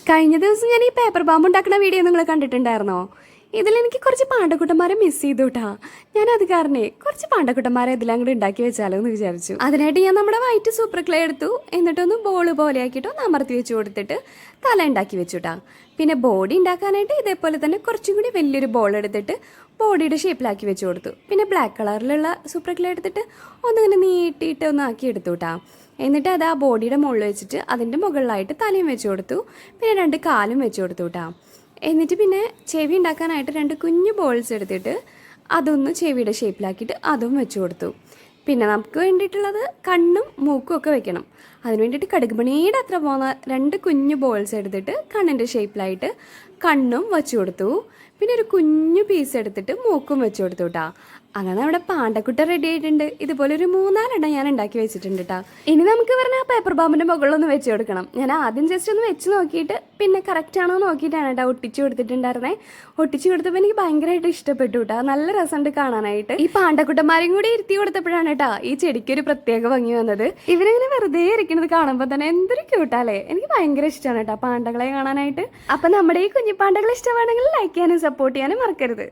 കഴിഞ്ഞ ദിവസം ഞാൻ ഈ പേപ്പർ ബാമ്പ് ഉണ്ടാക്കുന്ന വീഡിയോ നിങ്ങൾ കണ്ടിട്ടുണ്ടായിരുന്നോ? ഇതിലെനിക്ക് കുറച്ച് പാണ്ടക്കുട്ടന്മാരെ മിസ് ചെയ്തു കേട്ടാ. ഞാൻ അത് കാരണേ കുറച്ച് പാണ്ടക്കുട്ടന്മാരെ ഇതിലും കൂടെ ഉണ്ടാക്കി വെച്ചാലോ എന്ന് വിചാരിച്ചു. അതിനായിട്ട് ഞാൻ നമ്മുടെ വൈറ്റ് സൂപ്പർ ക്ലേ എടുത്തു. എന്നിട്ടൊന്ന് ബോള് പോലെ ആക്കിയിട്ട് ഒന്ന് അമർത്തി വെച്ച് കൊടുത്തിട്ട് തല ഉണ്ടാക്കി വെച്ചുട്ടാ. പിന്നെ ബോഡി ഉണ്ടാക്കാനായിട്ട് ഇതേപോലെ തന്നെ കുറച്ചും കൂടി വലിയൊരു ബോൾ എടുത്തിട്ട് ബോഡിയുടെ ഷേപ്പിലാക്കി വെച്ച് കൊടുത്തു. പിന്നെ ബ്ലാക്ക് കളറിലുള്ള സൂപ്പർ ക്ലേ എടുത്തിട്ട് ഒന്നിങ്ങനെ നീട്ടിയിട്ട് ഒന്ന് ആക്കി എടുത്തു കേട്ടാ. എന്നിട്ട് അത് ആ ബോഡിയുടെ മുകളിൽ വെച്ചിട്ട് അതിൻ്റെ മുകളിലായിട്ട് തലയും വെച്ച് കൊടുത്തു. പിന്നെ 2 കാലും വെച്ച് കൊടുത്തു കേട്ടോ. എന്നിട്ട് പിന്നെ ചെവി ഉണ്ടാക്കാനായിട്ട് 2 കുഞ്ഞു ബോൾസ് എടുത്തിട്ട് അതൊന്ന് ചെവിയുടെ ഷേപ്പിലാക്കിയിട്ട് അതും വെച്ച് കൊടുത്തു. പിന്നെ നമുക്ക് വേണ്ടിയിട്ടുള്ളത് കണ്ണും മൂക്കും ഒക്കെ വെക്കണം. അതിന് വേണ്ടിയിട്ട് കടുകുമണിയുടെ അത്ര പോകുന്ന 2 കുഞ്ഞു ബോൾസ് എടുത്തിട്ട് കണ്ണിൻ്റെ ഷേപ്പിലായിട്ട് കണ്ണും വെച്ച് കൊടുത്തു. പിന്നെ ഒരു കുഞ്ഞു പീസ് എടുത്തിട്ട് മൂക്കും വെച്ച് കൊടുത്തു കേട്ടോ. അങ്ങനെ നമ്മുടെ പാണ്ടക്കുട്ട റെഡി ആയിട്ടുണ്ട്. ഇതുപോലെ ഒരു 3-4 ഞാൻ ഉണ്ടാക്കി വെച്ചിട്ടുണ്ട് കേട്ടോ. ഇനി നമുക്ക് പറഞ്ഞാൽ പേപ്പർ ബാമ്പിൻ്റെ മുകളിലൊന്ന് വെച്ച് കൊടുക്കണം. ഞാൻ ആദ്യം ജസ്റ്റ് ഒന്ന് വെച്ച് നോക്കിയിട്ട് പിന്നെ കറക്റ്റ് ആണോ നോക്കിയിട്ടാണ് കേട്ടോ ഒട്ടിച്ച് കൊടുത്തിട്ടുണ്ടായിരുന്നേ. ഒട്ടിച്ച് കൊടുത്തപ്പോൾ എനിക്ക് ഭയങ്കരമായിട്ട് ഇഷ്ടപ്പെട്ടു കേട്ടോ. നല്ല രസമുണ്ട് കാണാനായിട്ട്. ഈ പാണ്ടക്കുട്ടന്മാരെയും കൂടി ഇരുത്തി കൊടുത്തപ്പോഴാണ് കേട്ടോ ഈ ചെടിക്ക് ഒരു പ്രത്യേക ഭംഗി വന്നത്. ഇവരിങ്ങനെ വെറുതെ ഇരിക്കുന്നത് കാണുമ്പോൾ തന്നെ എന്തൊരു ക്യൂട്ടാലേ. എനിക്ക് ഭയങ്കര ഇഷ്ടമാണ് കേട്ടോ പാണ്ടകളെ കാണാനായിട്ട്. അപ്പം നമ്മുടെ ഈ കുഞ്ഞിപ്പാണ്ടകളെ ഇഷ്ടമാണെങ്കിൽ ലൈക്ക് ചെയ്യാനും സപ്പോർട്ട് ചെയ്യാനും മറക്കരുത്.